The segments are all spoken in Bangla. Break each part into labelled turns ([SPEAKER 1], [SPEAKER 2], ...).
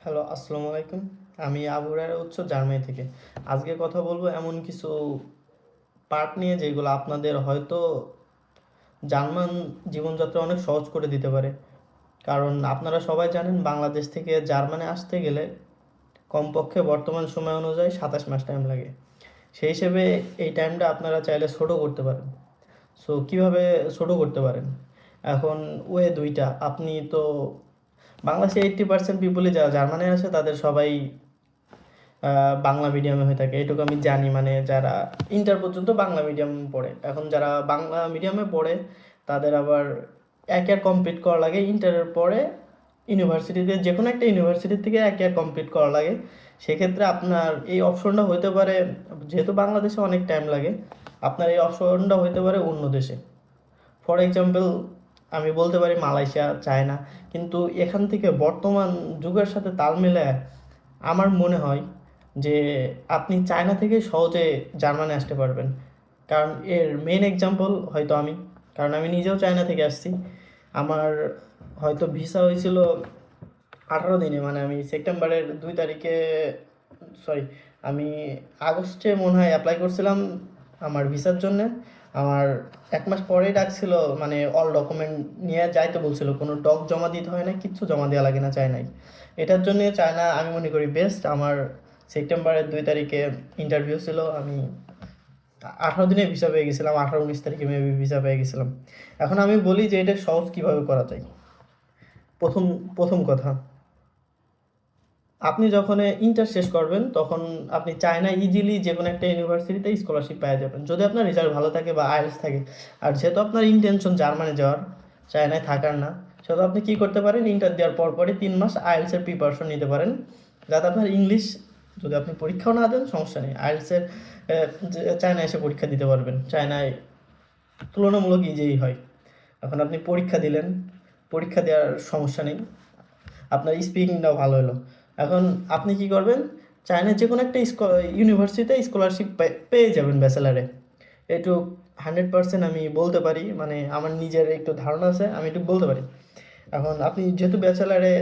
[SPEAKER 1] হ্যালো, আসসালামু আলাইকুম। আমি আবু হুরায়রা জার্মানি থেকে। আজকে কথা বলবো এমন কিছু পার্ট নিয়ে যেগুলো আপনাদের হয়তো জার্মান জীবনযাত্রা অনেক সহজ করে দিতে পারে। কারণ আপনারা সবাই জানেন বাংলাদেশ থেকে জার্মানি আসতে গেলে কমপক্ষে বর্তমান সময় অনুযায়ী ২৭ মাস টাইম লাগে। সেই হিসেবে এই টাইমটা আপনারা চাইলে ছোটো করতে পারেন। সো কীভাবে ছোটো করতে পারেন? এখন ওয়ে ২ টা। আপনি তো বাংলাদেশে 80% পিপলই যারা জার্মানি আসে তাদের সবাই বাংলা মিডিয়ামে হয়ে থাকে, এটুকু আমি জানি। মানে যারা ইন্টার পর্যন্ত বাংলা মিডিয়াম পড়ে, এখন যারা বাংলা মিডিয়ামে পড়ে তাদের আবার এক ইয়ার কমপ্লিট করা লাগে। ইন্টারের পরে ইউনিভার্সিটিতে যে কোনো একটা ইউনিভার্সিটি থেকে এক ইয়ার কমপ্লিট করা লাগে। সেক্ষেত্রে আপনার এই অপশনটা হতে পারে, যেহেতু বাংলাদেশে অনেক টাইম লাগে, আপনার এই অপশনটা হতে পারে অন্য দেশে। ফর এক্সাম্পল আমি বলতে পারি মালয়েশিয়া, চায়না। কিন্তু এখান থেকে বর্তমান যুগের সাথে তাল মেলায় আমার মনে হয় যে আপনি চায়না থেকে সহজে জার্মানি আসতে পারবেন। কারণ এর মেন এক্সাম্পল হয়তো আমি, কারণ আমি নিজেও চায়না থেকে আসছি। আমার হয়তো ভিসা হয়েছিল 18 দিনে, মানে আমি সেপ্টেম্বরের 2 তারিখে, সরি, আমি আগস্টে মনে হয় অ্যাপ্লাই করছিলাম আমার ভিসার জন্যে। আমার 1 মাস পরেই ডাকছিল, মানে অল ডকুমেন্ট নিয়ে যাইতে বলছিল, কোনো ডক জমা দিতে হয় না, কিচ্ছু জমা দেওয়া লাগে না চায়নায়। এটার জন্যে চায়না আমি মনে করি বেস্ট। আমার সেপ্টেম্বরের 2 তারিখে ইন্টারভিউ ছিল, আমি 18 দিনে ভিসা পেয়ে গেছিলাম, 18-19 তারিখে মেবি ভিসা পেয়ে গেছিলাম। এখন আমি বলি যে এটা সহজ কীভাবে করা যায়। প্রথম প্রথম কথা, আপনি যখন ইন্টার শেষ করবেন তখন আপনি চায়না ইজিলি যে কোনো একটা ইউনিভার্সিটিতে স্কলারশিপ পেয়ে যাবেন, যদি আপনার রেজাল্ট ভালো থাকে বা আইএলটিএস থাকে। আর যেহেতু আপনার ইন্টেনশন জার্মানি যাওয়ার, চায়নায় থাকার না, সেহেতু আপনি কী করতে পারেন, ইন্টার দেওয়ার পরপরই 3 মাস আইএলটিএসের প্রিপারেশন নিতে পারেন, যাতে আপনার ইংলিশ, যদি আপনি পরীক্ষাও না দেন সমস্যা নেই, আইএলটিএসের চায়নায় এসে পরীক্ষা দিতে পারবেন। চায়নায় তুলনামূলক ইজিই হয়। এখন আপনি পরীক্ষা দিলেন, পরীক্ষা দেওয়ার সমস্যা নেই, আপনার স্পিকিংটাও ভালো হলো। এখন আপনি কি করবেন, চায়নার যে কোনো একটা ইউনিভার্সিটিতে স্কলারশিপ পেয়ে যাবেন ব্যাচেলারে। একটু 100% আমি বলতে পারি, মানে আমার নিজের একটু ধারণা আছে, আমি একটু বলতে পারি। এখন আপনি যেহেতু ব্যাচেলারে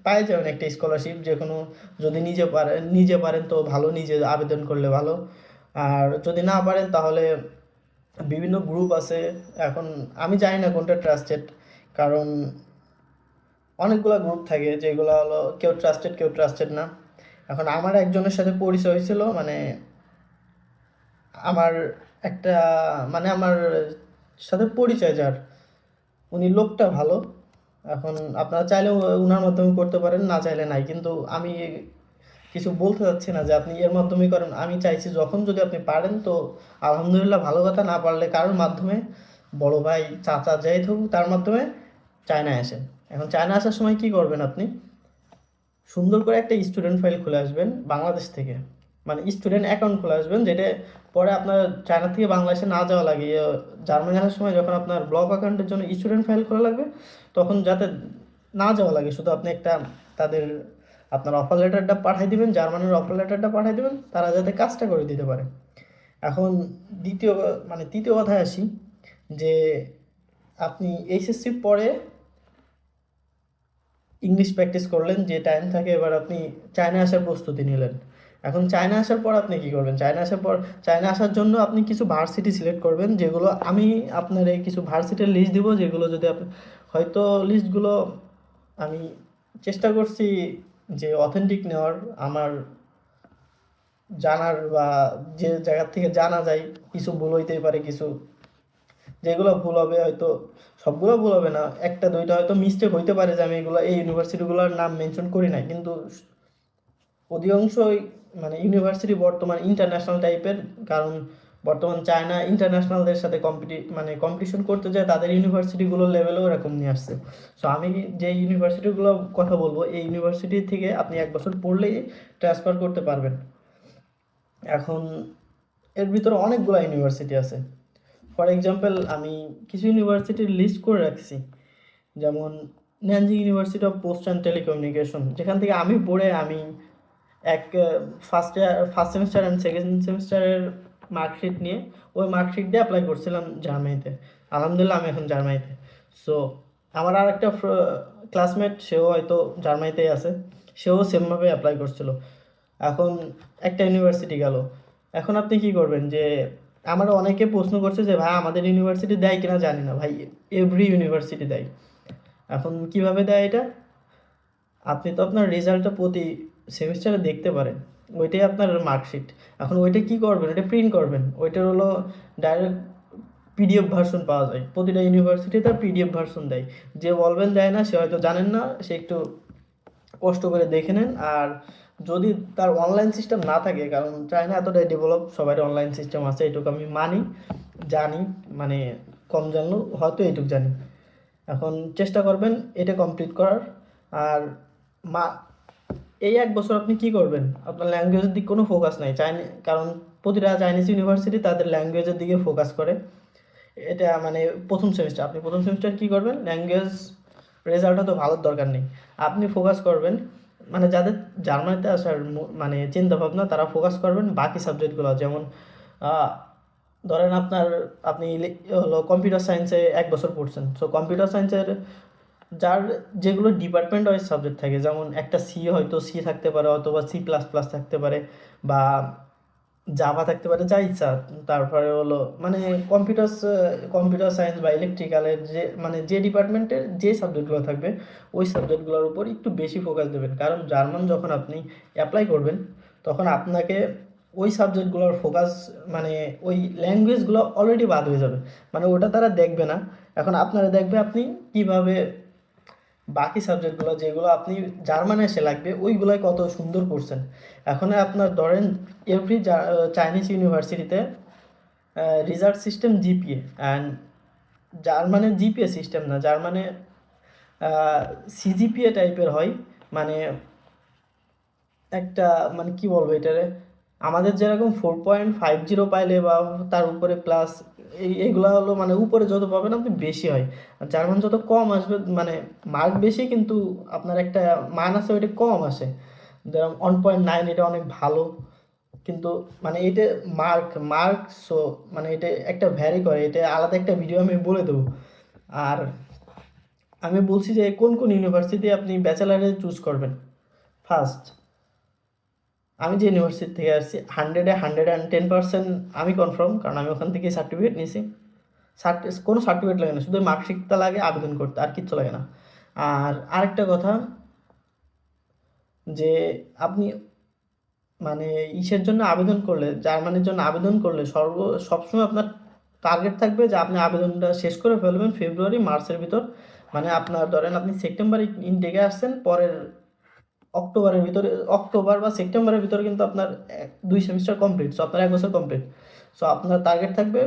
[SPEAKER 1] পাই যাবেন একটা স্কলারশিপ, যে কোনো, যদি নিজে পারেন তো ভালো, নিজে আবেদন করলে ভালো। আর যদি না পারেন তাহলে বিভিন্ন গ্রুপ আছে। এখন আমি জানি না কোনটা ট্রাস্টেড, কারণ অনেকগুলো গ্রুপ থাকে যেগুলো হলো কেউ ট্রাস্টেড কেউ ট্রাস্টেড না। এখন আমার একজনের সাথে পরিচয় হয়েছিল, মানে আমার একটা, মানে আমার সাথে পরিচয় যার, উনি লোকটা ভালো। এখন আপনারা চাইলেও উনার মাধ্যমে করতে পারেন, না চাইলে নাই। কিন্তু আমি কিছু বলতে চাচ্ছি না যে আপনি এর মাধ্যমে করেন, আমি চাইছি যখন যদি আপনি পারেন তো আলহামদুলিল্লাহ, ভালো কথা। না পারলে কারোর মাধ্যমে, বড় ভাই, চাচা, যাই হোক, তার মাধ্যমে চায়নায় আসেন। এখন চায়না আসার সময় কি করবেন, আপনি সুন্দর করে একটা স্টুডেন্ট ফাইল খুলে আসবেন বাংলাদেশ থেকে, মানে স্টুডেন্ট অ্যাকাউন্ট খুলে আসবেন, যেটা পরে আপনার চায়না থেকে বাংলাদেশে না যাওয়া লাগে। জার্মানি আসার সময় যখন আপনার ব্লক অ্যাকাউন্টের জন্য স্টুডেন্ট ফাইল খোলা লাগবে, তখন যাতে না যাওয়া লাগে, শুধু আপনি একটা তাদের আপনার অফার লেটারটা পাঠিয়ে দিবেন, জার্মানির অফার লেটারটা পাঠিয়ে দিবেন, তারা যাতে কাজটা করে দিতে পারে। এখন দ্বিতীয়, মানে তৃতীয় কথায় আসি, যে আপনি এইচএসসি পরে ইংলিশ প্র্যাকটিস করলেন, যে টাইম থাকে, এবার আপনি চায়না আসার প্রস্তুতি নিলেন। এখন চায়না আসার পর আপনি কী করবেন, চায়না আসার পর, চায়না আসার জন্য আপনি কিছু ভার্সিটি সিলেক্ট করবেন, যেগুলো আমি আপনার এই কিছু ভার্সিটির লিস্ট দিব, যেগুলো যদি আপনি, হয়তো লিস্টগুলো আমি চেষ্টা করছি যে অথেন্টিক নেওয়ার, আমার জানার বা যে জায়গার থেকে জানা যায়, কিছু ভুল হইতেই পারে, কিছু যেগুলো ভুল হবে হয়তো, সবগুলো ভুল হবে না, একটা দুইটা হয়তো মিস্টেক হইতে পারে, যে আমি এগুলো এই ইউনিভার্সিটিগুলোর নাম মেনশন করি নাই। কিন্তু অধিকাংশই, মানে ইউনিভার্সিটি বর্তমান ইন্টারন্যাশনাল টাইপের, কারণ বর্তমান চায়না ইন্টারন্যাশনালদের সাথে মানে কম্পিটিশন করতে যায়, তাদের ইউনিভার্সিটিগুলোর লেভেলেও এরকম নিয়ে আসছে। সো আমি যে ইউনিভার্সিটিগুলো কথা বলবো, এই ইউনিভার্সিটি থেকে আপনি 1 বছর পড়লেই ট্রান্সফার করতে পারবেন। এখন এর ভিতরে অনেকগুলো ইউনিভার্সিটি আছে। ফর এক্সাম্পল আমি কিছু ইউনিভার্সিটির লিস্ট করে রাখছি, যেমন Nanjing University of Post and telecommunication, যেখান থেকে আমি পড়ে, আমি এক ফার্স্ট সেমিস্টার অ্যান্ড সেকেন্ড সেমিস্টারের মার্কশিট নিয়ে, ওই মার্কশিট দিয়ে অ্যাপ্লাই করছিলাম জার্মানিতে। আলহামদুলিল্লাহ আমি এখন জার্মানিতে। সো আমার আর একটা ক্লাসমেট, সেও হয়তো জার্মানিতেই আছে, সেও সেমভাবে অ্যাপ্লাই করছিল। এখন একটা ইউনিভার্সিটি গেল। এখন আপনি কি করবেন? যে আমার অনেকে প্রশ্ন করছে যে ভাই আমাদের ইউনিভার্সিটি দেয় কিনা জানি না। ভাই এভরি ইউনিভার্সিটি দেয়। এখন কিভাবে দেয় এটা? আপনি তো আপনার রেজাল্টটা প্রতি সেমিস্টারে দেখতে পারেন, ওইটাই আপনার মার্কশিট। এখন ওইটা কি করবেন? ওইটা প্রিন্ট করবেন। ওইটার হলো ডাইরেক্ট পিডিএফ ভার্সন পাওয়া যায়, প্রতিটা ইউনিভার্সিটি তার পিডিএফ ভার্সন দেয়। যে বলবেন দেয় না, সে হয়তো জানেন না, সে একটু কষ্ট করে দেখে নেন। আর যদি তার অনলাইন সিস্টেম না থাকে, কারণ চায়না এতটাই ডেভেলপ, সবাই অনলাইন সিস্টেম আছে, এটুকু আমি মানি, জানি, মানে কম জানলেও হয়তো এইটুকু জানি। এখন চেষ্টা করবেন এটা কমপ্লিট করার। আর মা এই 1 বছর আপনি কি করবেন? আপনার ল্যাঙ্গুয়েজের দিকে কোনো ফোকাস নাই, কারণ প্রতিটা চাইনিজ ইউনিভার্সিটি তাদের ল্যাঙ্গুয়েজের দিকে ফোকাস করে। এটা মানে প্রথম সেমিস্টার, আপনি প্রথম সেমিস্টার কী করবেন? ল্যাঙ্গুয়েজ রেজাল্টটা তো ভালোর দরকার নেই, আপনি ফোকাস করবেন মানে যাদের জার্মানিতে আসার মানে চিন্তা ভাবনা, তারা ফোকাস করবেন বাকি সাবজেক্টগুলো। যেমন ধরেন আপনি হলো কম্পিউটার সায়েন্সে 1 বছর পড়ছেন, সো কম্পিউটার সায়েন্সের যার যেগুলো ডিপার্টমেন্ট ওয়াইজ সাবজেক্ট থাকে, যেমন একটা হয়তো সি থাকতে পারে, অথবা C++ থাকতে পারে, বা জাভা থাকতে পারে, যা ইচ্ছা। তারপরে হলো মানে কম্পিউটার সায়েন্স বা ইলেকট্রিক্যালের যে ডিপার্টমেন্টের যে সাবজেক্টগুলো থাকবে, ওই সাবজেক্টগুলোর উপর একটু বেশি ফোকাস দেবেন। কারণ জার্মান যখন আপনি অ্যাপ্লাই করবেন, তখন আপনাকে ওই সাবজেক্টগুলোর ফোকাস মানে ওই ল্যাঙ্গুয়েজগুলো অলরেডি বাদ হয়ে যাবে, মানে ওটা তারা দেখবে না। এখন আপনারা দেখবে আপনি কিভাবে বাকি সাবজেক্টগুলো যেগুলো আপনি জার্মানে এসে লাগবে, ওইগুলাই কত সুন্দর করছেন। এখন আপনার ধরেন এভরি চাইনিজ ইউনিভার্সিটিতে রিজাল্ট সিস্টেম জিপিএ, অ্যান্ড জার্মানে জিপিএ সিস্টেম না, জার্মানে সিজিপিএ টাইপের হয়। মানে একটা মানে কি বলবো এটারে, আমাদের যেরকম 4.50 পাইলে বা তার উপরে প্লাস, এইগুলা হলো মানে উপরে যত পাবেন আপনি বেশি হয়। আর জার্মান যত কম আসবে, মানে মার্ক বেশি কিন্তু আপনার একটা মান আছে ওইটা কম আসে। যেরকম 1.9, এটা অনেক ভালো, কিন্তু মানে এটা মার্ক সো মানে এটা একটা ভ্যারি করে, এটা আলাদা একটা ভিডিও আমি বলে দেবো। আর আমি বলছি যে কোন কোন ইউনিভার্সিটি আপনি ব্যাচেলারে চুজ করবেন। ফার্স্ট, আমি যে ইউনিভার্সিটি থেকে আসছি, 110% আমি কনফার্ম, কারণ আমি ওখান থেকে সার্টিফিকেট নিয়েছি। কোনো সার্টিফিকেট লাগে না, শুধু মার্কশিটটা লাগে আবেদন করতে, আর কিচ্ছু লাগে না। আর আরেকটা কথা, যে আপনি মানে ইসের জন্য আবেদন করলে, জার্মানির জন্য আবেদন করলে সবসময় আপনার টার্গেট থাকবে যে আপনি আবেদনটা শেষ করে ফেলবেন ফেব্রুয়ারি-মার্চের ভিতর। মানে আপনার ধরেন আপনি সেপ্টেম্বরে ইনটেকে আসছেন, পরের অক্টোবরের ভিতরে, অক্টোবর বা সেপ্টেম্বরের ভিতরে কিন্তু আপনার 2 সেমিস্টার কমপ্লিট, সো আপনার 1 বছর কমপ্লিট। সো আপনার টার্গেট থাকবে,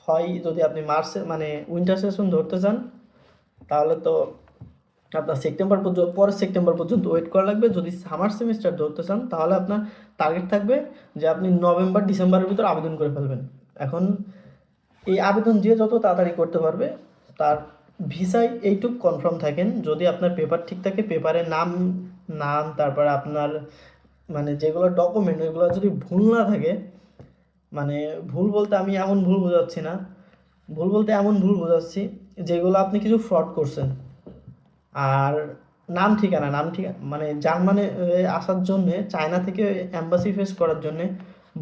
[SPEAKER 1] হয় যদি আপনি মার্চে মানে উইন্টার সেশন ধরতে চান, তাহলে তো আপনার সেপ্টেম্বর পর্যন্ত, পরের সেপ্টেম্বর পর্যন্ত ওয়েট করা লাগবে। যদি সামার সেমিস্টার ধরতে চান, তাহলে আপনার টার্গেট থাকবে যে আপনি নভেম্বর-ডিসেম্বরের ভিতর আবেদন করে ফেলবেন। এখন এই আবেদন যে যত তাড়াতাড়ি করতে পারবে, তার ভিসায় এইটুক কনফার্ম থাকেন, যদি আপনার পেপার ঠিক থাকে, পেপারে নাম নাম তারপরে আপনার মানে যেগুলো ডকুমেন্ট, ওইগুলো যদি ভুল না থাকে, মানে ভুল বলতে আমি এমন ভুল বোঝাচ্ছি না, ভুল বলতে এমন ভুল বোঝাচ্ছি যেগুলো আপনি কিছু ফ্রড করছেন। আর নাম ঠিকানা মানে জার্মানে আসার জন্যে, চায়না থেকে অ্যাম্বাসি ফেস করার জন্যে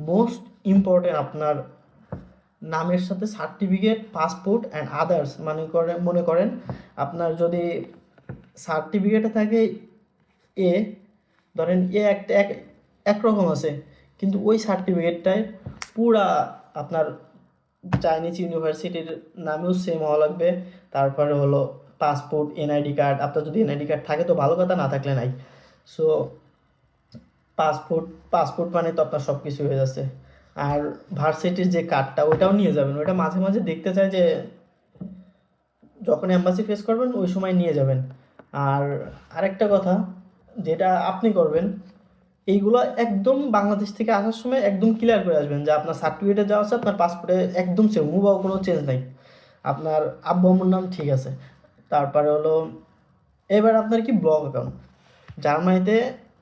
[SPEAKER 1] মোস্ট ইম্পর্টেন্ট আপনার নামের সাথে সার্টিফিকেট, পাসপোর্ট অ্যান্ড আদার্স। মনে করেন আপনার যদি সার্টিফিকেটে থাকে এ, ধরেন এ একটা একরকম আছে, কিন্তু ওই সার্টিফিকেটটায় পুরা আপনার চাইনিজ ইউনিভার্সিটির নামেও সেম হওয়া লাগবে। তারপরে হলো পাসপোর্ট, এনআইডি কার্ড, আপনার যদি এনআইডি কার্ড থাকে তো ভালো কথা, না থাকলে নাই। সো পাসপোর্ট মানে তো আপনার সব কিছু হয়ে যাচ্ছে। আর ভার্সিটির যে কার্ডটা, ওইটাও নিয়ে যাবেন, ওইটা মাঝে মাঝে দেখতে চাই যে যখন এম্বাসি ফেস করবেন ওই সময় নিয়ে যাবেন। আর আরেকটা কথা যেটা আপনি করবেন, এইগুলো একদম বাংলাদেশ থেকে আসার সময় একদম ক্লিয়ার করে আসবেন যে আপনার সার্টিফিকেটে যা আছে আপনার পাসপোর্টে একদম সেম, হুবহু কোনো চেঞ্জ নাই, আপনার আব্বু আম্মুর নাম ঠিক আছে। তারপরে হলো এবার আপনার কি ব্লগ অ্যাকাউন্ট, জার্মানিতে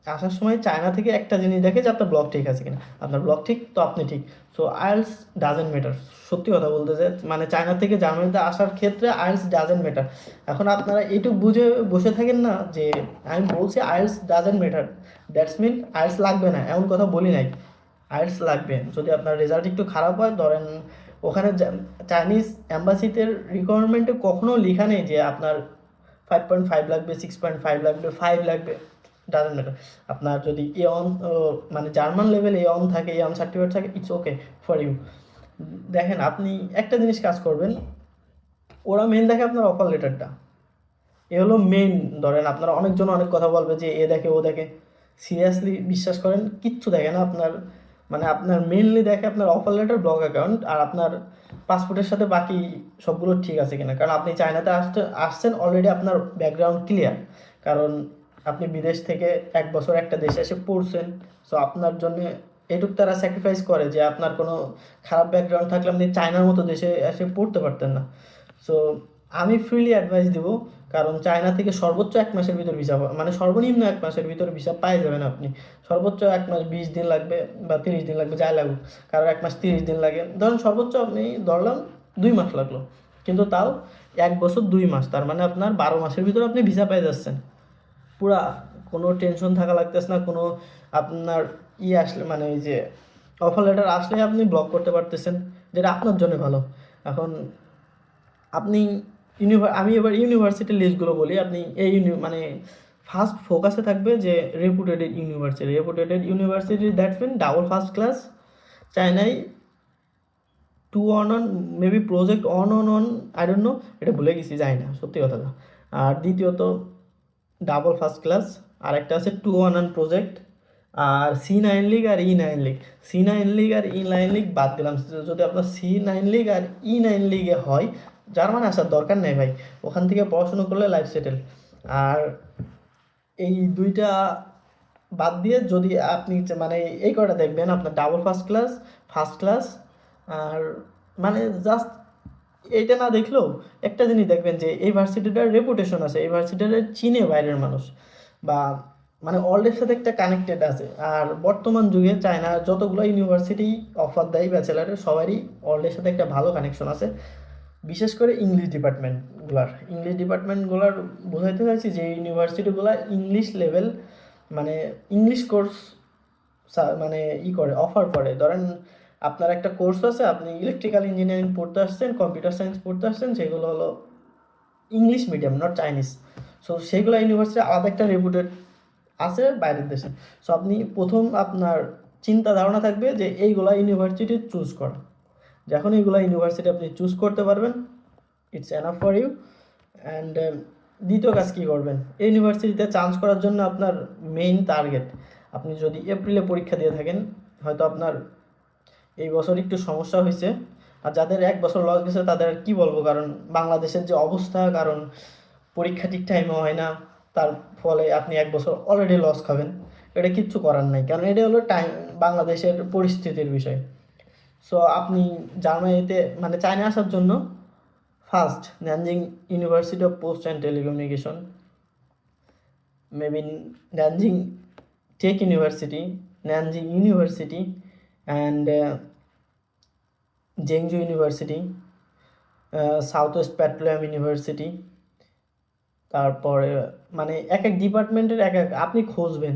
[SPEAKER 1] আসার সময় চায়না থেকে একটা জিনিস দেখে যে আপনার ব্লগ ঠিক আছে কিনা। আপনার ব্লগ ঠিক তো আপনি ঠিক। So IELTS doesn't matter. সত্যি কথা বলতে যে মানে চায়না থেকে জার্মানিতে আসার ক্ষেত্রে আইএলস ডাজেন্ট ম্যাটার। এখন আপনারা এইটুকু বুঝে বসে থাকেন না যে আমি বলছি IELTS doesn't matter, that's mean IELTS লাগবে না, এমন কথা বলি নাই। আইএলস লাগবে। যদি আপনার রেজাল্ট একটু খারাপ হয়, ধরেন ওখানে চাইনিজ অ্যাম্বাসিতে রিকোয়ারমেন্টে কখনো লেখা নেই যে আপনার 5.5 লাগবে, 6.5 লাগবে, 5 লাগবে, ডাজেন্ট ম্যাটার। আপনার যদি এ অন মানে জার্মান লেভেল এ অন থাকে, এ অন সার্টিফিকেট থাকে, ইটস ওকে ফর ইউ। দেখেন আপনি একটা জিনিস কাজ করবেন, ওরা মেন দেখে আপনার অফার লেটারটা, এ হলো মেইন। ধরেন আপনারা অনেকজন অনেক কথা বলবে যে এ দেখে ও দেখে, সিরিয়াসলি বিশ্বাস করেন কিচ্ছু দেখে না আপনার। মানে আপনার মেইনলি দেখে আপনার অফার লেটার, ব্লগ অ্যাকাউন্ট, আর আপনার পাসপোর্টের সাথে বাকি সবগুলো ঠিক আছে কিনা। কারণ আপনি চায়নাতে আসছেন অলরেডি, আপনার ব্যাকগ্রাউন্ড ক্লিয়ার। কারণ আপনি বিদেশ থেকে 1 বছর একটা দেশে এসে পড়ছেন। সো আপনার জন্য এটুক তারা স্যাক্রিফাইস করে যে আপনার কোনো খারাপ ব্যাকগ্রাউন্ড থাকলে আপনি চায়নার মতো দেশে এসে পড়তে পারতেন না। সো আমি ফ্রিলি অ্যাডভাইস দিব, কারণ চায়না থেকে সর্বোচ্চ 1 মাসের ভিতর ভিসা, মানে সর্বনিম্ন 1 মাসের ভিতর ভিসা পাই যাবেন আপনি। সর্বোচ্চ 1 মাস 20 দিন লাগবে বা 30 দিন লাগবে, যাই লাগুক। কারণ 1 মাস 30 দিন লাগে, ধরুন সর্বোচ্চ আপনি ধরলাম 2 মাস লাগলো, কিন্তু তাও 1 বছর 2 মাস, তার মানে আপনার 12 মাসের ভিতর আপনি ভিসা পেয়ে যাচ্ছেন পুরা। কোনো টেনশন থাকা লাগতেছে না, কোনো আপনার আসলে মানে ওই যে অফার লেটার আসলে আপনি ব্লক করতে পারতেছেন, যেটা আপনার জন্য ভালো। এখন আপনি আমি এবার ইউনিভার্সিটির লিস্টগুলো বলি। আপনি এই মানে ফার্স্ট ফোকাসে থাকবে যে reputed university, that's mean double first class. চায়নায় 2 on 1, maybe project on I don't know, এটা ভুলে গেছি, যাই না সত্যি কথা। আর দ্বিতীয়ত ডাবল ফার্স্ট ক্লাস, আর একটা আছে 2 on 1 প্রজেক্ট। আর C9 লিগ আর E9 লিগ। C9 লিগ আর E9 লিগ বাদ দিলাম। যদি আপনার C9 লিগ আর E9 লিগে হয়, জার্মান আসার দরকার নেই ভাই, ওখান থেকে পড়াশুনো করলে লাইফ সেটেল। আর এই দুইটা বাদ দিয়ে যদি আপনি মানে এই কটা দেখবেন, আপনার ডাবল ফার্স্ট ক্লাস, আর মানে জাস্ট এইটা না দেখলেও একটা জিনিস দেখবেন যে এই ভার্সিটিটার রেপুটেশন আছে, এই ভার্সিটিটা চিনে বাইরের মানুষ, বা মানে ওয়ার্ল্ডের সাথে একটা কানেক্টেড আছে। আর বর্তমান যুগে চায়নার যতগুলো ইউনিভার্সিটি অফার দেয় ব্যাচেলারের, সবারই ওয়ার্ল্ডের সাথে একটা ভালো কানেকশন আছে। বিশেষ করে ইংলিশ ডিপার্টমেন্টগুলার বোঝাইতে চাইছি যে ইউনিভার্সিটিগুলো ইংলিশ লেভেল, মানে ইংলিশ কোর্স মানে করে অফার করে। ধরেন আপনার একটা কোর্স আছে, আপনি ইলেকট্রিক্যাল ইঞ্জিনিয়ারিং পড়তে আসছেন, কম্পিউটার সায়েন্স পড়তে আসছেন, সেগুলো হলো English medium, not Chinese. So সেইগুলো ইউনিভার্সিটি আলাদা একটা রেপুটেড আছে বাইরের দেশে। সো আপনি প্রথম আপনার চিন্তা ধারণা থাকবে যে এইগুলা ইউনিভার্সিটি চুজ করা। যখন এইগুলা ইউনিভার্সিটি আপনি চুজ করতে পারবেন, it's enough for you. And দ্বিতীয় কাজ কী করবেন, এই ইউনিভার্সিটিতে চান্স করার জন্য আপনার মেইন টার্গেট, আপনি যদি এপ্রিলে পরীক্ষা দিয়ে থাকেন, হয়তো আপনার এই বছর একটু সমস্যা হয়েছে। আর যাদের 1 বছর লস গেছে তাদের আর কী বলবো, কারণ বাংলাদেশের যে অবস্থা, কারণ পরীক্ষা ঠিক টাইমে হয় না, তার ফলে আপনি 1 বছর অলরেডি লস খাবেন। এটা কিচ্ছু করার নাই, কারণ এটা হলো বাংলাদেশের পরিস্থিতির বিষয়। সো আপনি জার্মানিতে মানে চায়না আসার জন্য first Nanjing University of Post and Telecommunication, maybe Nanjing Tech University, Nanjing University, and Zhengzhou University, south west petroleum university. তারপরে মানে এক এক ডিপার্টমেন্টের এক এক আপনি খুঁজবেন।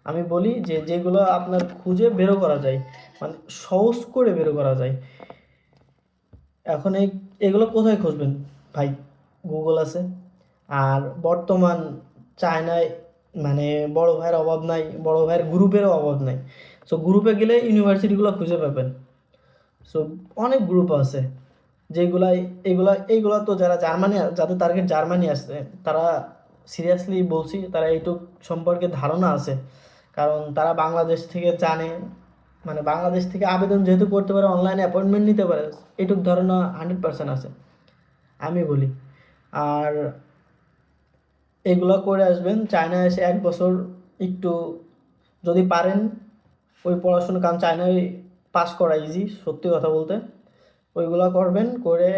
[SPEAKER 1] আমি বলি যে যেগুলো আপনার খুঁজে বেরো করা যায়, মানে সহজ করে বেরো করা যায়। এখন এগুলো কোথায় খুঁজবেন ভাই? গুগল আছে। আর বর্তমান চায়নায় মানে বড় ভাইয়ের অভাব নাই, বড় ভাইয়ের গ্রুপেরও অভাব নাই। সো গ্রুপে গেলে ইউনিভার্সিটিগুলো খুঁজে পাবেন। সো অনেক গ্রুপ আছে যেগুলাই এইগুলা তো যারা যাদের টার্গেট জার্মানি আসছে, তারা সিরিয়াসলি বলছি, তারা এইটুক সম্পর্কে ধারণা আছে। কারণ তারা বাংলাদেশ থেকে জানে, মানে বাংলাদেশ থেকে আবেদন যেহেতু করতে পারে, অনলাইনে অ্যাপয়েন্টমেন্ট নিতে পারে, এইটুক ধারণা 100% আছে আমি বলি। আর এগুলো করে আসবেন চায়নায় এসে 1 বছর একটু যদি পারেন ওই পড়াশোনা, কারণ চায়নায় পাস করা ইজি, সত্যি কথা বলতে। ওইগুলো করবেন করে,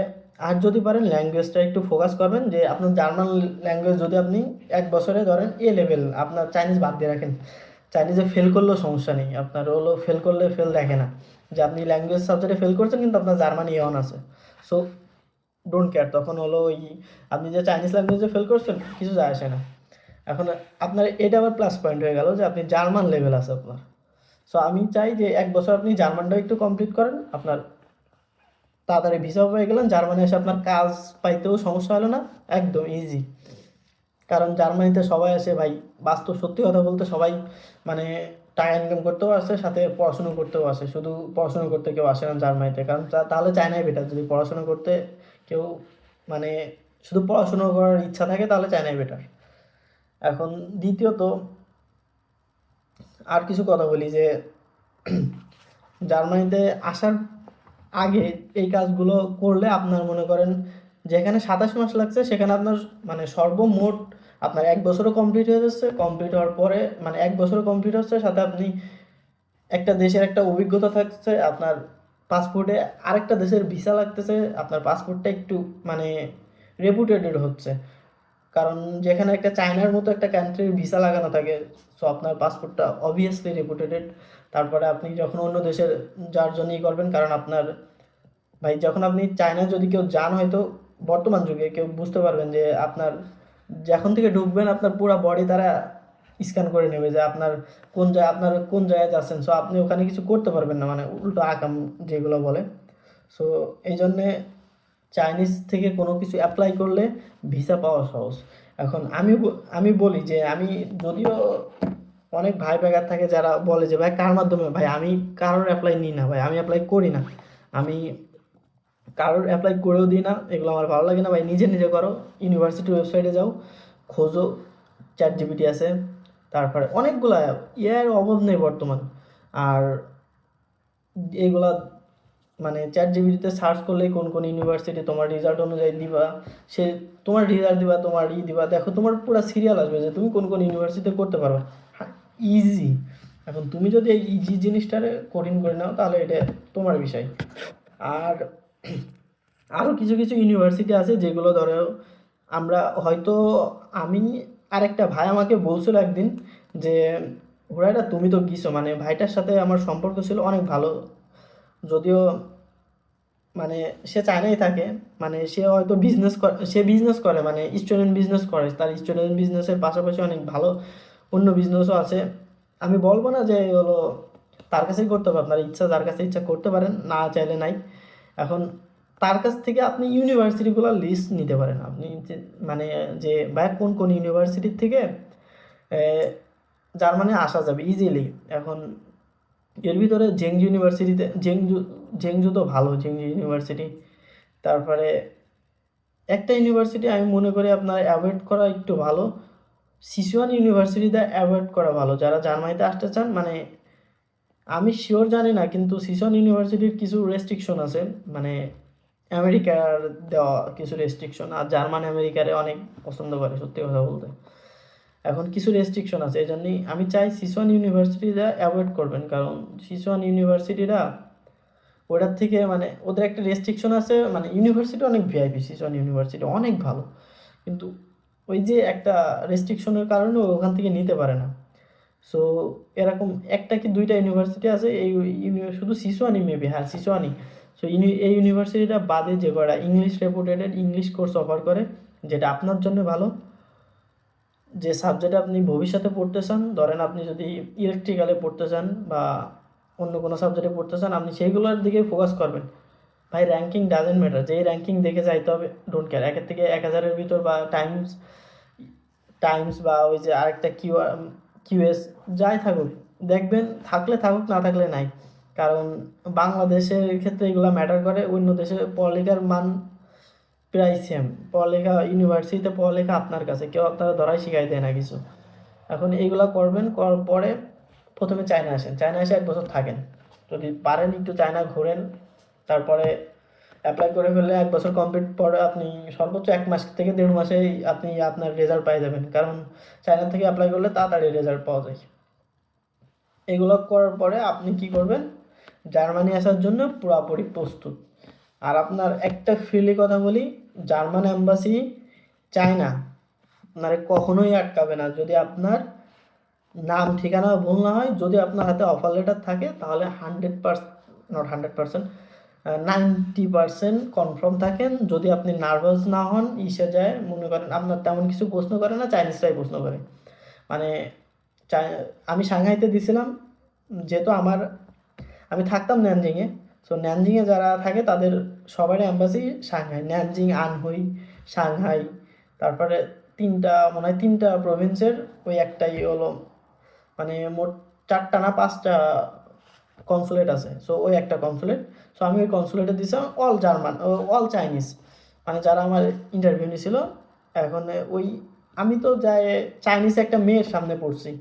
[SPEAKER 1] আর যদি পারেন ল্যাঙ্গুয়েজটা একটু ফোকাস করবেন, যে আপনার জার্মান ল্যাঙ্গুয়েজ যদি আপনি 1 বছরে ধরেন এ লেভেল, আপনার চাইনিজ বাদ দিয়ে রাখেন, চাইনিজে ফেল করলেও সমস্যা নেই, আপনার হলো ফেল করলে ফেল দেখে না, যে আপনি ল্যাঙ্গুয়েজ সাবজেক্টে ফেল করছেন কিন্তু আপনার জার্মানি অন আছে, সো ডোন্ট কেয়ার, তখন হলো ওই আপনি যে চাইনিজ ল্যাঙ্গুয়েজে ফেল করছেন কিছু যায় আসে না। এখন আপনার এটা আবার প্লাস পয়েন্ট হয়ে গেল যে আপনি জার্মান লেভেল আছে আপনার। সো আমি চাই যে 1 বছর আপনি জার্মানটাও একটু কমপ্লিট করেন, আপনার তাড়াতাড়ি ভিসা পেয়ে গেলেন, জার্মানি এসে আপনার কাজ পাইতেও সমস্যা হলো না, একদম ইজি। কারণ জার্মানিতে সবাই আসে ভাই, বাস্তব সত্যি কথা বলতে সবাই মানে টাকা ইনকাম করতেও আসে, সাথে পড়াশুনো করতেও আসে। শুধু পড়াশুনো করতে কেউ আসে না জার্মানিতে, কারণ তাহলে চায়নাই বেটার। যদি পড়াশুনো করতে কেউ মানে শুধু পড়াশুনো করার ইচ্ছা থাকে তাহলে চায়নাই বেটার। এখন দ্বিতীয়ত আর কিছু কথা বলি যে জার্মানিতে আসার আগে এই কাজগুলো করলে আপনার মনে করেন যেখানে 27 মাস লাগছে সেখানে আপনার মানে সর্বমোট আপনার 1 বছরও কমপ্লিট হয়ে যাচ্ছে। কমপ্লিট হওয়ার পরে মানে 1 বছরও কমপ্লিট হচ্ছে, সাথে আপনি একটা দেশের একটা অভিজ্ঞতা থাকছে, আপনার পাসপোর্টে আরেকটা দেশের ভিসা লাগতেছে, আপনার পাসপোর্টটা একটু মানে রেপুটেটেড হচ্ছে। কারণ যেখানে একটা চায়নার মতো একটা কান্ট্রির ভিসা লাগানো থাকে, সো আপনার পাসপোর্টটা অবভিয়াসলি রেপুটেটেড। তারপরে আপনি যখন অন্য দেশের যার জন্যই করবেন, কারণ আপনার ভাই যখন আপনি চায়নায় যদি কেউ যান, হয়তো বর্তমান যুগে কেউ বুঝতে পারবেন যে আপনার যখন থেকে ঢুকবেন আপনার পুরো বডি তারা স্ক্যান করে নেবে যে আপনার কোন জায়গায় যাচ্ছেন। সো আপনি ওখানে কিছু করতে পারবেন না, মানে উল্টো আকাম যেগুলো বলে। সো এই জন্যে চাইনিজ থেকে কোনো কিছু অ্যাপ্লাই করলে ভিসা পাওয়া সহজ। এখন আমি বলি যে আমি যদিও অনেক ভাই বেকার থাকে যারা বলে যে ভাই কার মাধ্যমে, ভাই আমি কারোর অ্যাপ্লাই নিই না, ভাই আমি অ্যাপ্লাই করি না, আমি কারোর অ্যাপ্লাই করেও দিই না, এগুলো আমার ভালো লাগে না ভাই। নিজে নিজে করো, ইউনিভার্সিটি ওয়েবসাইটে যাও, খোঁজো, চ্যাট জিপিটি আছে, তারপরে অনেকগুলা এর অভাব নেই বর্তমান। আর এইগুলা মানে চ্যাট জিপিটিতে সার্চ করলেই কোন কোন ইউনিভার্সিটি তোমার রেজাল্ট অনুযায়ী দিবা, সে তোমার রেজাল্ট দিবা, তোমার দিবা, দেখো তোমার পুরো সিরিয়াল আসবে যে তুমি কোন কোন ইউনিভার্সিটিতে করতে পারবা। হ্যাঁ, ইজি। এখন তুমি যদি এই ইজি জিনিসটারে কঠিন করে নাও তাহলে এটা তোমার বিষয়। আর আরও কিছু কিছু ইউনিভার্সিটি আছে যেগুলো ধরো আমরা হয়তো আমি আরেকটা ভাই আমাকে বলছিল একদিন যে হুরাইরা তুমি তো গিয়েছো, মানে ভাইটার সাথে আমার সম্পর্ক ছিল অনেক ভালো, যদিও মানে সে চায়নাই থাকে, মানে সে হয়তো বিজনেস করে, মানে স্টুডেন্ট বিজনেস করে, তার স্টুডেন্ট বিজনেসের পাশাপাশি অনেক ভালো অন্য বিজনেসও আছে। আমি বলবো না যে হলো তার কাছেই করতে হবে, আপনার ইচ্ছা যার কাছে ইচ্ছা করতে পারেন, না চাইলে নাই। এখন তার কাছ থেকে আপনি ইউনিভার্সিটিগুলোর লিস্ট নিতে পারেন, আপনি মানে যে ভাই কোন কোন ইউনিভার্সিটির থেকে জার্মানি আসা যাবে ইজিলি। এখন এর ভিতরে জেংজু ইউনিভার্সিটিতে জেংজু তো ভালো, জেংজু ইউনিভার্সিটি। তারপরে একটা ইউনিভার্সিটি আমি মনে করি আপনার অ্যাভয়েড করা একটু ভালো, সিচুয়ান ইউনিভার্সিটিতে অ্যাভয়েড করা ভালো যারা জার্মানিতে আসতে চান। মানে আমি শিওর জানি না, কিন্তু সিচুয়ান ইউনিভার্সিটির কিছু রেস্ট্রিকশন আছে, মানে আমেরিকার দেওয়া কিছু রেস্ট্রিকশন, আর জার্মান আমেরিকারে অনেক পছন্দ করে সত্যি কথা বলতে। এখন কিছু রেস্ট্রিকশন আছে, এই জন্যই আমি চাই সিচুয়ান ইউনিভার্সিটিটা অ্যাভয়েড করবেন, কারণ সিচুয়ান ইউনিভার্সিটিরা ওটার থেকে মানে ওদের একটা রেস্ট্রিকশন আছে, মানে ইউনিভার্সিটি অনেক ভিআইপি, সিচুয়ান ইউনিভার্সিটি অনেক ভালো, কিন্তু ওই যে একটা রেস্ট্রিকশনের কারণে ও ওখান থেকে নিতে পারে না। সো এরকম একটা কি দুইটা ইউনিভার্সিটি আছে এই শুধু সিচুয়ানি মেবি, হ্যাঁ সিচুয়ানি। সো এই ইউনিভার্সিটিটা বাদে যে কয়টা English reputed English course offer করে, যেটা আপনার জন্য ভালো, যে সাবজেক্টে আপনি ভবিষ্যতে পড়তে চান, ধরেন আপনি যদি ইলেকট্রিক্যালে পড়তে চান বা অন্য কোনো সাবজেক্টে পড়তে চান, আপনি সেইগুলোর দিকে ফোকাস করবেন। ভাই র্যাঙ্কিং ডাজেন্ট ম্যাটার, যেই র্যাঙ্কিং দেখে যাইতে হবে, ডোন্ট কেয়ার, 1 থেকে 1000-এর ভিতর বা টাইমস টাইমস বা ওই যে আরেকটা কিউএস যাই থাকুক, দেখবেন থাকলে থাকুক, না থাকলে নাই। কারণ বাংলাদেশের ক্ষেত্রে এগুলো ম্যাটার করে, অন্য দেশে পড়ালেখার মান প্রায় সেম, পড়ালেখা ইউনিভার্সিটিতে পড়ালেখা আপনার কাছে, কেউ আপনারা ধরাই শিখাই দেয় না কিছু। এখন এইগুলো করবেন, করার পরে প্রথমে চায়না আসেন, চায়না এসে 1 বছর থাকেন, যদি পারেন একটু চায়না ঘোরেন, তারপরে অ্যাপ্লাই করে ফেললে 1 বছর কমপ্লিট পরে আপনি সর্বোচ্চ 1 মাস থেকে 1.5 মাসেই আপনি আপনার রেজাল্ট পেয়ে যাবেন, কারণ চায়না থেকে অ্যাপ্লাই করলে তাড়াতাড়ি রেজাল্ট পাওয়া যায়। এগুলো করার পরে আপনি কি করবেন, জার্মানি আসার জন্য পুরোপুরি প্রস্তুত। আর আপনার একটা ফ্রিলি কথা বলি, জার্মান এম্বাসি চায় না আপনারে কখনোই আটকাবে না যদি আপনার নাম ঠিকানা ভুল না হয়, যদি আপনার হাতে অফার লেটার থাকে তাহলে 100%, নট 100%, 90% কনফার্ম থাকেন। যদি আপনি নার্ভাস না হন, ইসে যায় মনে করেন আপনার তেমন কিছু প্রশ্ন করে না, চাইনিজরাই প্রশ্ন করে। মানে আমি সাংহাইতে দিছিলাম, যেহেতু আমি থাকতাম ন্যানজিংয়ে, সো ন্যানজিংয়ে যারা থাকে তাদের সবারই embassy Shanghai, Nanjing, Anhui, Shanghai, তারপরে মনে হয় তিনটা প্রভিন্সের ওই একটাই হলো, মানে মোট 4টা না 5টা কনসুলেট আছে। সো ওই একটা কনসুলেট, সো আমি ওই কনসুলেটে দিছিলাম অল জার্মান, অল চাইনিজ, মানে যারা আমার ইন্টারভিউ নিয়েছিল। এখন ওই আমি তো যাই চাইনিজ একটা মেয়ের সামনে পড়ছি,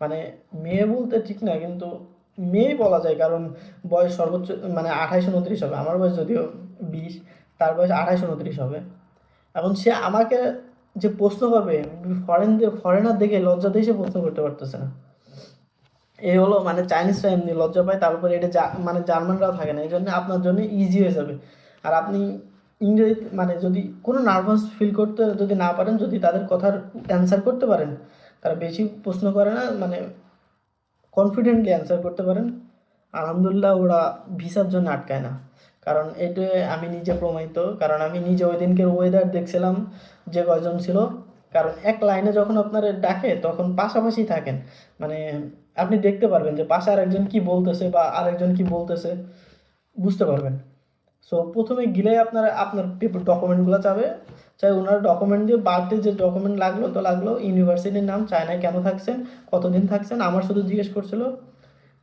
[SPEAKER 1] মানে মেয়ে বলতে ঠিক না, কিন্তু মেয়েই বলা যায়, কারণ বয়স সর্বোচ্চ মানে 28-29 হবে, আমার বয়স যদিও 20, তার বয়স 28-29 হবে। এখন সে আমাকে যে প্রশ্ন করবে, ফরেনার দেখে লজ্জা দিয়ে সে প্রশ্ন করতে পারতেছে না। এই হলো মানে চাইনিজরা এমনি লজ্জা পায়, তার উপরে এটা মানে জার্মানরাও থাকে না, এই জন্য আপনার জন্য ইজি হয়ে যাবে। আর আপনি ইংরেজি মানে যদি কোনো নার্ভাস ফিল করতে যদি না পারেন, যদি তাদের কথার অ্যান্সার করতে পারেন, তারা বেশি প্রশ্ন করে না, মানে কনফিডেন্টলি অ্যান্সার করতে পারেন, আলহামদুলিল্লাহ ওরা ভিসার জন্য আটকায় না। কারণ এটা আমি নিজে প্রমাণিত, কারণ আমি নিজে ওই দিনকের ওয়েদার দেখছিলাম যে কয়জন ছিল। কারণ এক লাইনে যখন আপনার ডাকে তখন পাশাপাশি থাকেন, মানে আপনি দেখতে পারবেন যে পাশে আরেকজন কি বলতেছে বা আরেকজন কি বলতেছে, বুঝতে পারবেন। সো প্রথমে গেলে আপনার আপনার ডকুমেন্টগুলো চাবে, চাই ওনার ডকুমেন্ট দিয়ে বাড়তে যে ডকুমেন্ট লাগলো তো লাগলো, ইউনিভার্সিটির নাম, চায়নায় কেন থাকছেন, কতদিন থাকছেন, আমার শুধু জিজ্ঞেস করছিল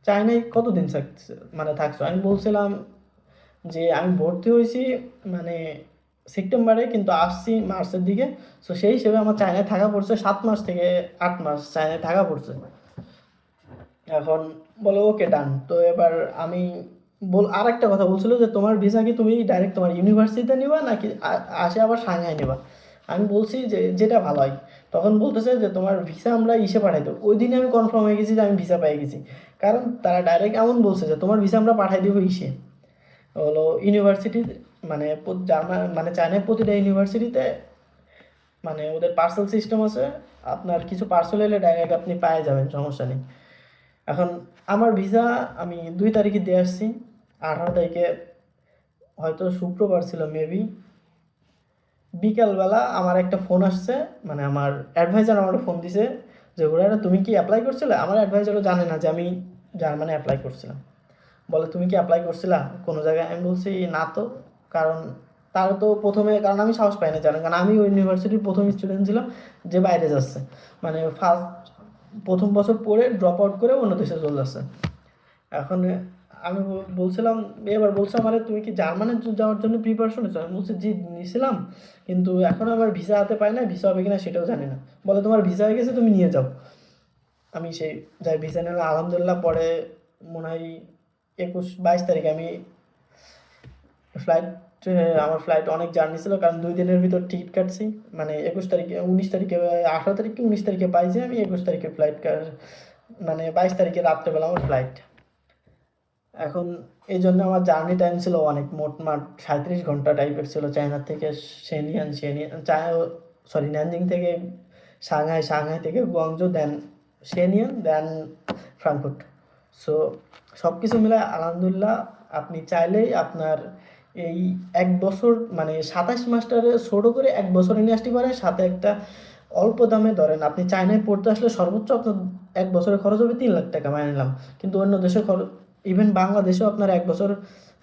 [SPEAKER 1] চায়নায় কতদিন থাকছে মানে থাকছো। আমি বলছিলাম যে আমি ভর্তি হয়েছি মানে সেপ্টেম্বরে, কিন্তু আসছি মার্চের দিকে। সো সেই হিসেবে আমার চায়নায় থাকা পড়ছে 7 মাস থেকে 8 মাস চায়নায় থাকা পড়ছে। এখন বলো ওকে ডান। তো এবার আমি আর একটা কথা বলছিল যে তোমার ভিসা কি তুমি ডাইরেক্ট তোমার ইউনিভার্সিটিতে নিবা নাকি আসে আবার সাংহাই নিবা। আমি বলছি যে যেটা ভালো হয়। তখন বলতেছে যে তোমার ভিসা আমরা ইসে পাঠাই দেবো। ওই দিনে আমি কনফার্ম হয়ে গেছি যে আমি ভিসা পেয়ে গেছি, কারণ তারা ডাইরেক্ট এমন বলছে যে তোমার ভিসা আমরা পাঠাই দেবো ইসে হলো ইউনিভার্সিটি, মানে জার্মান মানে চায়নার প্রতিটা ইউনিভার্সিটিতে মানে ওদের পার্সেল সিস্টেম আছে, আপনার কিছু পার্সেল এলে ডাইরেক্ট আপনি পেয়ে যাবেন, সমস্যা নেই। এখন আমার ভিসা আমি 2 তারিখে দিয়ে আসছি, 18 তারিখে হয়তো শুক্রবার ছিল মেবি, বিকালবেলা আমার একটা ফোন আসছে, মানে আমার অ্যাডভাইজার আমার ফোন দিছে যে হুরায়রা তুমি কি অ্যাপ্লাই করছিলে। আমার অ্যাডভাইজারও জানে না যে আমি জার্মানি অ্যাপ্লাই করছিলাম। বলে তুমি কি অ্যাপ্লাই করছিলা কোনো জায়গায়, আমি বলছি না তো। কারণ তার তো প্রথমে, কারণ আমি সাহস পাই না জানেন, কারণ আমি ওই ইউনিভার্সিটির প্রথম স্টুডেন্ট ছিলাম যে বাইরে যাচ্ছে, মানে প্রথম বছর পড়ে ড্রপ আউট করে অন্য দেশে চলে যাচ্ছে। এখন আমি বলছিলাম, এবার বলছে আমারে তুমি কি জার্মানি যাওয়ার জন্য প্রিপারেশন নিচ্ছ। আমি বলছি জি নিয়েছিলাম, কিন্তু এখন আমার ভিসা হাতে পাই না, ভিসা হবে কিনা সেটাও জানি না। বলে তোমার ভিসা হয়ে গেছে তুমি নিয়ে যাও। আমি সেই যাই ভিসা নিলাম আলহামদুলিল্লাহ। পরে মনে হয় 22 তারিখে আমি ফ্লাইট, আমার ফ্লাইট অনেক জার্নি ছিল, কারণ 2 দিনের ভিতর টিকিট কাটছি, মানে 21 তারিখে 19 তারিখে 18 তারিখে 19 তারিখে পাইছি আমি, 21 তারিখে ফ্লাইট মানে 22 তারিখে রাত্রেবেলা আমার ফ্লাইট। এখন এই জন্য আমার জার্নি টাইম ছিল অনেক, মোটমাট 37 ঘন্টা টাইপের ছিল। চায়না থেকে সরি ন্যানজিং থেকে সাংহাই, সাংহাই থেকে গুয়াংজো, দেন শেনিয়ান, দেন ফ্রাঙ্কফুর্ট। সো সব কিছু মিলে আলহামদুলিল্লাহ আপনি চাইলেই আপনার এই 1 বছর মানে 27 মাসটারে ছোটো করে 1 বছরে নিয়ে আসতে পারেন। সাথে একটা অল্প দামে ধরেন আপনি চায়নায় পড়তে আসলে সর্বোচ্চ আপনার 1 বছরে খরচ হবে 3 লাখ টাকা, মানিয়ে নিলাম। কিন্তু অন্য দেশে খরচ, ইভেন বাংলাদেশেও আপনার 1 বছর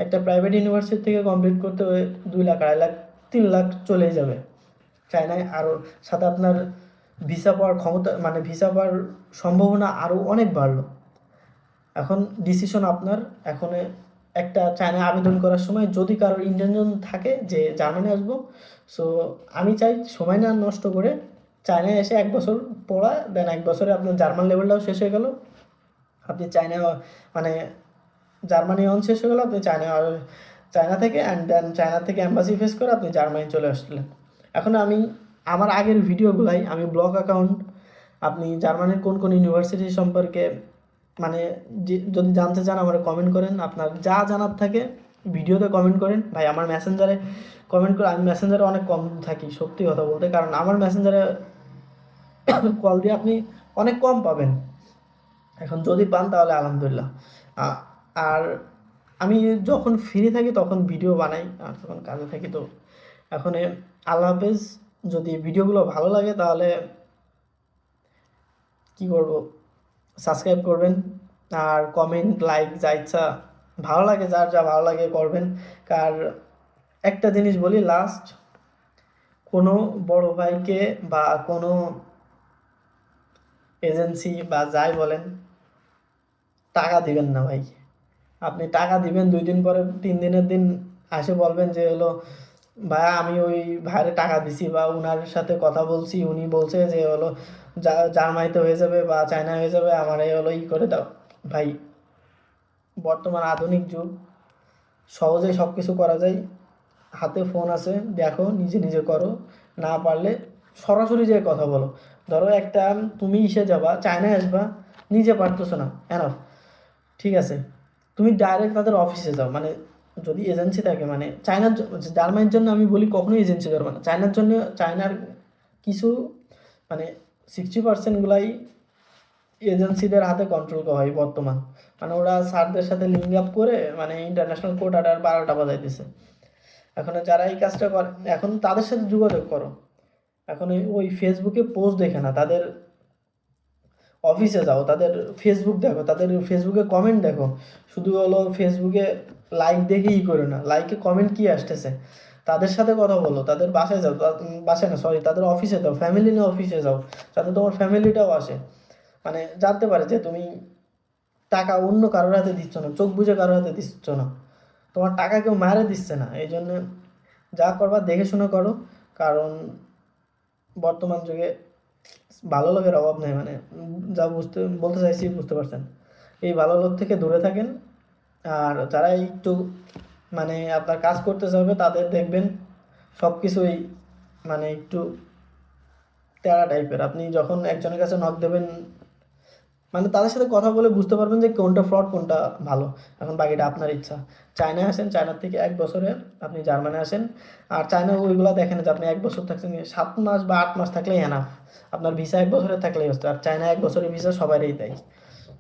[SPEAKER 1] একটা প্রাইভেট ইউনিভার্সিটি থেকে কমপ্লিট করতে হয়ে 2 লাখ, 2.5 লাখ, 3 লাখ চলেই যাবে চায়নায়। আরও সাথে আপনার ভিসা পাওয়ার ক্ষমতা মানে ভিসা পাওয়ার সম্ভাবনা আরও অনেক বাড়লো। এখন ডিসিশন আপনার। এখন একটা চায়নায় আবেদন করার সময় যদি কারোর ইন্টেনশন থাকে যে জার্মানি আসবো, সো আমি চাই সময় না নষ্ট করে চায়নায় এসে 1 বছর পড়া, দেন 1 বছরে আপনার জার্মান লেভেলটাও শেষ হয়ে গেল, আপনি চায়না মানে জার্মানি অন শেষ হয়ে গেল, আপনি চায়না থেকে অ্যান্ড দেন চায়না থেকে অ্যাম্বাসি ফেস করে আপনি জার্মানি চলে আসলেন। এখন আমি আমার আগের ভিডিওগুলাই আমি ব্লগ অ্যাকাউন্ট, আপনি জার্মানির কোন কোন ইউনিভার্সিটি সম্পর্কে মানে যদি জানতে চান আমার কমেন্ট করেন, আপনার যা জানার থাকে ভিডিওতে কমেন্ট করেন। ভাই আমার মেসেঞ্জারে কমেন্ট করে, আমি মেসেঞ্জারে অনেক কম থাকি সত্যি কথা বলতে, কারণ আমার মেসেঞ্জারে কল দিয়ে আপনি অনেক কম পাবেন। এখন যদি পান তাহলে আলহামদুলিল্লাহ। আর আমি যখন ফ্রি থাকি তখন ভিডিও বানাই, আর যখন কাজে থাকি তো এখন আল্লাহ হাফেজ। যদি ভিডিওগুলো ভালো লাগে তাহলে কি করব, সাবস্ক্রাইব করবেন, আর কমেন্ট লাইক যা ইচ্ছা ভালো লাগে, যার যা ভালো লাগে করবেন। আর একটা জিনিস বলি লাস্ট, কোনো বড় ভাইকে বা কোনো এজেন্সি বা যাই বলেন টাকা দিবেন না ভাই। আপনি টাকা দিবেন 2 দিন পরে 3 দিনের দিন আসে বলবেন যে হলো ভাইয়া আমি ওই ভাইয়ের টাকা দিছি বা উনার সাথে কথা বলছি, উনি বলছে যে হলো জার্মানিতে হয়ে যাবে বা চায়না হয়ে যাবে, আমার এই হলো করে দাও। ভাই বর্তমান আধুনিক যুগ, সহজেই সব কিছু করা যায়, হাতে ফোন আছে, দেখো নিজে নিজে করো। না পারলে সরাসরি যেয়ে কথা বলো। ধরো একটা তুমি যাবা চায়নায় আসবা, নিজে পারতেছো না, এনাফ, ঠিক আছে, তুমি ডাইরেক্ট তাদের অফিসে যাও। মানে যদি এজেন্সি থাকে, মানে জার্মানির জন্য আমি বলি কখনোই এজেন্সি করবে না। চায়নার জন্য, চায়নার কিছু মানে 60% এজেন্সিদের হাতে কন্ট্রোল করা হয় বর্তমান। মানে ওরা স্যারদের সাথে লিঙ্ক আপ করে মানে ইন্টারন্যাশনাল কোটাটার 12টা বাজাইতেছে। এখন যারা এই কাজটা করে, এখন তাদের সাথে যোগাযোগ করো। এখন ওই ফেসবুকে পোস্ট দেখে না, তাদের অফিসে যাও, তাদের ফেসবুক দেখো, তাদের ফেসবুকে কমেন্ট দেখো। শুধু হলো ফেসবুকে লাইক দেখেই করে না, লাইকে কমেন্ট কি আসতেছে, তাদের সাথে কথা বলো, তাদের বাসায় যাও, বাসায় না সরি, তাদের অফিসে যাও, ফ্যামিলি নিয়ে অফিসে যাও, যাতে তোমার ফ্যামিলিটাও আসে। মানে জানতে পারে যে তুমি টাকা অন্য কারোর হাতে দিচ্ছ না, চোখ বুঝে কারোর হাতে দিচ্ছ না, তোমার টাকা কেউ মারে দিচ্ছে না। এই জন্য যা করবা দেখে শুনে করো। কারণ বর্তমান যুগে ভালো লোকের অভাব নেই। মানে যা বলতে চাইছি বুঝতে পারছেন। এই ভালো লোক থেকে দূরে থাকেন। আর যারা একটু মানে আপনার কাজ করতে চাইবে তাদের দেখবেন সব কিছুই মানে একটু তেরা টাইপের। আপনি যখন একজনের কাছে নক দেবেন, মানে তাদের সাথে কথা বলে বুঝতে পারবেন যে কোনটা ফ্রড কোনটা ভালো। এখন বাকিটা আপনার ইচ্ছা। চায়নায় আসেন, চায়নার থেকে 1 বছরে আপনি জার্মানি আসেন। আর চায়না ওইগুলো দেখেন যে আপনি 1 বছর থাকছেন, 7 মাস বা 8 মাস থাকলেই এনাফ। আপনার ভিসা 1 বছরের থাকলেই হচ্ছে। আর চায়না 1 বছরের ভিসা সবারই দেয়,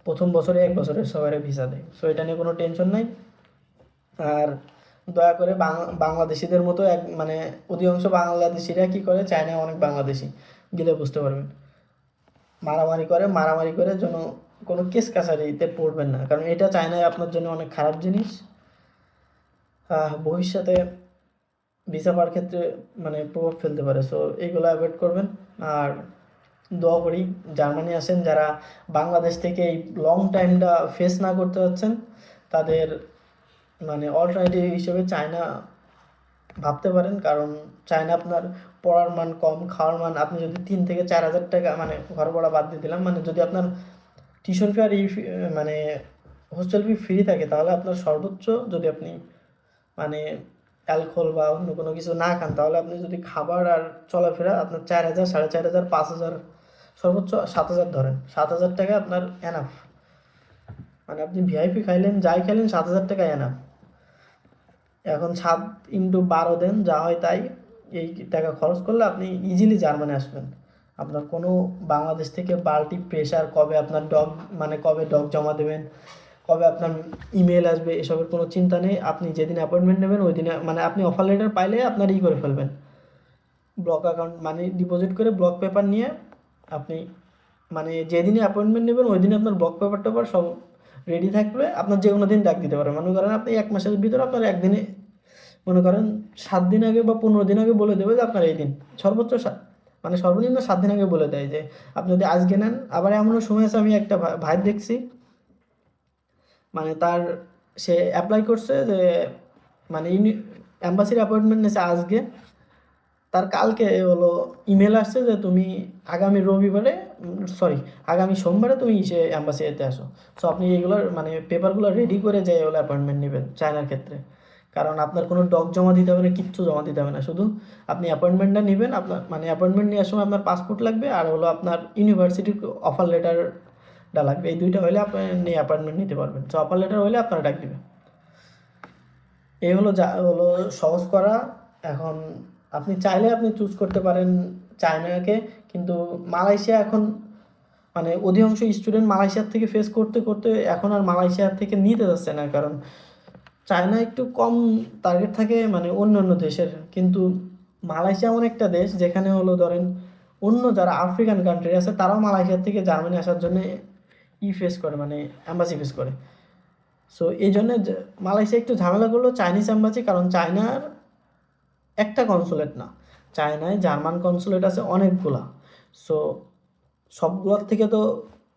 [SPEAKER 1] প্রথম বছরে 1 বছরের সবারই ভিসা দেয়। সো এটা নিয়ে কোনো টেনশন নাই। আর দয়া করে বাংলাদেশিদের মতো মানে অধিকাংশ বাংলাদেশিরা কি করে, চায়নায় অনেক বাংলাদেশি গেলে বুঝতে পারবেন মারামারি করে যেন কোনো কেস কাছারিতে পড়বেন না, কারণ এটা চায়নায় আপনার জন্য অনেক খারাপ জিনিস। ভবিষ্যতে ভিসা পাওয়ার ক্ষেত্রে মানে প্রভাব ফেলতে পারে। সো এইগুলো অ্যাভয়েড করবেন। আর দোয়া করি জার্মানি আসেন যারা বাংলাদেশ থেকে এই লং টাইমটা ফেস না করতে যাচ্ছেন, তাদের মানে অল্টারনেটিভ হিসেবে চায়না ভাবতে পারেন। কারণ চায়না আপনার পড়ার মান কম, খাওয়ার মান, আপনি যদি 3 থেকে 4 হাজার টাকা, মানে ঘর ভাড়া বাদ দিয়ে দিলাম, মানে যদি আপনার টিউশন ফি আর মানে হোস্টেল ফি ফ্রি থাকে, তাহলে আপনার সর্বোচ্চ যদি আপনি মানে অ্যালকোহল বা অন্য কোনো কিছু না খান, তাহলে আপনি যদি খাবার আর চলাফেরা আপনার 4,000, 4,500, 5,000, সর্বোচ্চ 7,000 ধরেন, 7,000 টাকা আপনার এনাফ। মানে আপনি ভিআইপি খাইলেন যাই খাইলেন, 7,000 টাকা এনাফ। এখন 7 × 12 দেন, যা হয় তাই। এই টাকা খরচ করলে আপনি ইজিলি জার্মানি আসবেন। আপনার কোনো বাংলাদেশ থেকে বাল্টি প্রেশার, কবে আপনার মানে কবে ডগ জমা দেবেন, কবে আপনার ইমেল আসবে, এসবের কোনো চিন্তা নেই। আপনি যেদিন অ্যাপয়েন্টমেন্ট নেবেন ওই দিনে মানে আপনি অফার লেটার পাইলে আপনার করে ফেলবেন, ব্লক অ্যাকাউন্ট মানে ডিপোজিট করে ব্লক পেপার নিয়ে আপনি মানে যেদিনে অ্যাপয়েন্টমেন্ট নেবেন ওই দিনে আপনার ব্লক পেপার টেপার সব রেডি থাকলে আপনার যে কোনো দিন ডাক দিতে পারেন। মনে করেন আপনি 1 মাসের ভিতরে আপনার একদিনে, মনে করেন 7 দিন আগে বা 15 দিন আগে বলে দেবে যে আপনার এই দিন, সর্বোচ্চ মানে সর্বনিম্ন 7 দিন আগে বলে দেয় যে আপনি যদি আজকে নেন। আবার এমনও সময় আছে, আমি একটা ভাই দেখছি, মানে তার সে অ্যাপ্লাই করছে যে মানে অ্যাম্বাসির অ্যাপয়েন্টমেন্ট নিয়েছে আজকে, তার কালকে হলো ইমেল আসছে যে তুমি আগামী রবিবারে, সরি আগামী সোমবারে তুমি সে অ্যাম্বাসিতে আসো। সো আপনি এইগুলোর মানে পেপারগুলো রেডি করে যাই হলো অ্যাপয়েন্টমেন্ট নেবেন চায়নার ক্ষেত্রে। কারণ আপনার কোনো ডক জমা দিতে হবে না, কিচ্ছু জমা দিতে হবে না, শুধু আপনি অ্যাপয়েন্টমেন্টটা নেবেন। আপনার মানে অ্যাপয়েন্টমেন্ট নেওয়ার সময় আপনার পাসপোর্ট লাগবে, আর হলো আপনার ইউনিভার্সিটির অফার লেটারটা লাগবে। এই দুইটা হলে আপনি অ্যাপয়েন্টমেন্ট নিতে পারবেন। সো অফার লেটার হলে আপনারা ডাক দিবে। এই হলো যা হলো সহজ করা। এখন আপনি চাইলে আপনি চুজ করতে পারেন চায়নাকে, কিন্তু মালয়েশিয়া এখন মানে অধিকাংশ স্টুডেন্ট মালয়েশিয়ার থেকে ফেস করতে করতে এখন আর মালয়েশিয়ার থেকে নিতে যাচ্ছে না, কারণ চায়না একটু কম টার্গেট থাকে মানে অন্য অন্য দেশের, কিন্তু মালয়েশিয়া এমন একটা দেশ যেখানে হলো ধরেন অন্য যারা আফ্রিকান কান্ট্রি আছে তারাও মালয়েশিয়ার থেকে জার্মানি আসার জন্য ফেস করে, মানে অ্যাম্বাসি ফেস করে। সো এই জন্য মালয়েশিয়া একটু ঝামেলা করলো চাইনিজ অ্যাম্বাসি, কারণ চায়নার একটা কনসুলেট না, চায়নায় জার্মান কনসুলেট আছে অনেকগুলা। সো সবগুলোর থেকে তো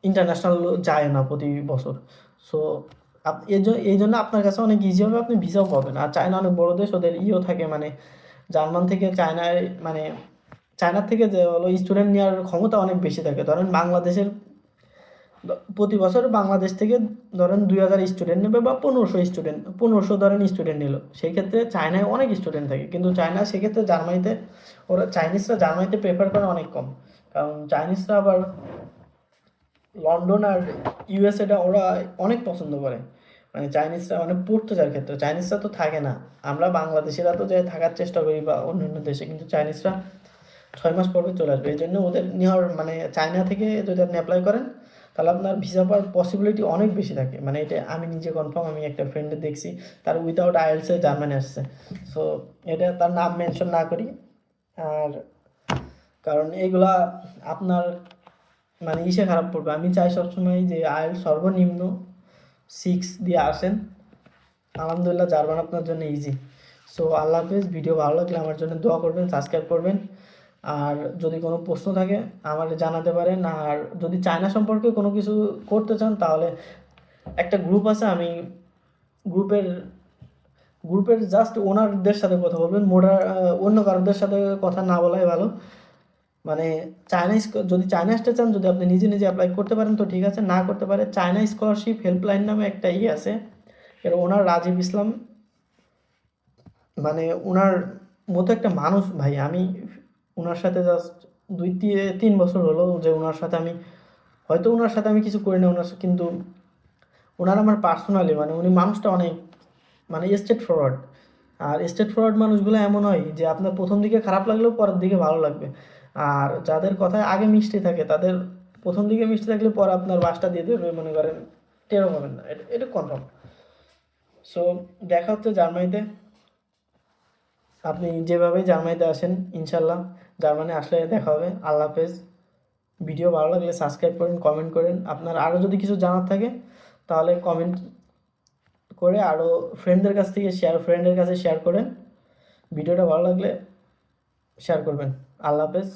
[SPEAKER 1] ইন্টারন্যাশনাল যায় না প্রতি বছর। সো এই জন্য আপনার কাছে অনেক ইজি হবে, আপনি ভিসাও পাবেন। আর চায়না অনেক বড় দেশ, ওদের থাকে মানে জার্মান থেকে চায়নায় মানে চায়নার থেকে যে হলো স্টুডেন্ট নেওয়ার ক্ষমতা অনেক বেশি থাকে। ধরেন বাংলাদেশের প্রতি বছর বাংলাদেশ থেকে ধরেন 2000 স্টুডেন্ট নেবে বা 1500 ধরেন স্টুডেন্ট নিল, সেই ক্ষেত্রে চায়নায় অনেক স্টুডেন্ট থাকে, কিন্তু চায়না সেক্ষেত্রে জার্মানিতে চাইনিজরা জার্মানিতে প্রেফার করে অনেক কম, কারণ চাইনিজরা আবার লন্ডন আর ইউএসএটা ওরা অনেক পছন্দ করে। মানে চাইনিজরা মানে পড়তে যাওয়ার ক্ষেত্রে চাইনিজরা তো থাকে না, আমরা বাংলাদেশিরা তো যাই থাকার চেষ্টা করি বা অন্যান্য দেশে, কিন্তু চাইনিজরা 6 মাস পরে চলে আসবে। এই জন্য ওদের নেওয়ার মানে চায়না থেকে যদি আপনি অ্যাপ্লাই করেন তাহলে আপনার ভিসা পাওয়ার পসিবিলিটি অনেক বেশি থাকে। মানে এটা আমি নিজে কনফার্ম, আমি একটা ফ্রেন্ডে দেখছি তার উইথাউট আইএলসে জার্মানি আসছে। সো এটা তার নাম মেনশন না করি, আর কারণ এইগুলা আপনার মানে খারাপ পড়বে। আমি চাই সবসময় যে আইএলস সর্বনিম্ন 6 দিয়ে আসেন। আলহামদুলিল্লাহ জার্মান আপনার জন্য ইজি। সো আল্লাহ হাফেজ। ভিডিও ভালো লাগলে আমার জন্য দোয়া করবেন, সাবস্ক্রাইব করবেন, আর যদি কোনো প্রশ্ন থাকে আমার জানাতে পারেন। আর যদি চায়না সম্পর্কে কোনো কিছু করতে চান তাহলে একটা গ্রুপ আছে, আমি গ্রুপের জাস্ট ওনারদের সাথে কথা বলবেন, অন্য কারোদের সাথে কথা না বলাই ভালো। মানে যদি চায়না আসতে চান, যদি আপনি নিজে নিজে অ্যাপ্লাই করতে পারেন তো ঠিক আছে, না করতে পারে চায়না স্কলারশিপ হেল্পলাইন নামে একটা আছে, এর ওনার রাজীব ইসলাম, মানে ওনার মতো একটা মানুষ ভাই। আমি ওনার সাথে জাস্ট 2-3 বছর হলো যে ওনার সাথে আমি কিছু করি না কিন্তু ওনার আমার পার্সোনালি মানে উনি মানুষটা অনেক মানে স্ট্রেট ফরওয়ার্ড। আর স্ট্রেট ফরওয়ার্ড মানুষগুলো এমন হয় যে আপনার প্রথম দিকে খারাপ লাগলেও পরের দিকে ভালো লাগবে। আর যাদের কথায় আগে মিষ্টি থাকে তাদের প্রথম দিকে মিষ্টি থাকলে পরে আপনার বাসটা দিয়ে দেবে, মনে করেন টেরও পাবেন না, এটা কনফার্ম। সো দেখা হচ্ছে জার্মানিতে। আপনি যেভাবে জার্মানিতে আসেন ইনশাল্লাহ জার্মানি আসলে দেখা হবে। আল্লাহ হাফেজ। ভিডিও ভালো লাগলে সাবস্ক্রাইব করেন, কমেন্ট করেন। আপনার আরও যদি কিছু জানার থাকে তাহলে কমেন্ট করে আরও ফ্রেন্ডের কাছে শেয়ার করেন। ভিডিওটা ভালো লাগলে শেয়ার করবেন। আল্লাহ হাফেজ।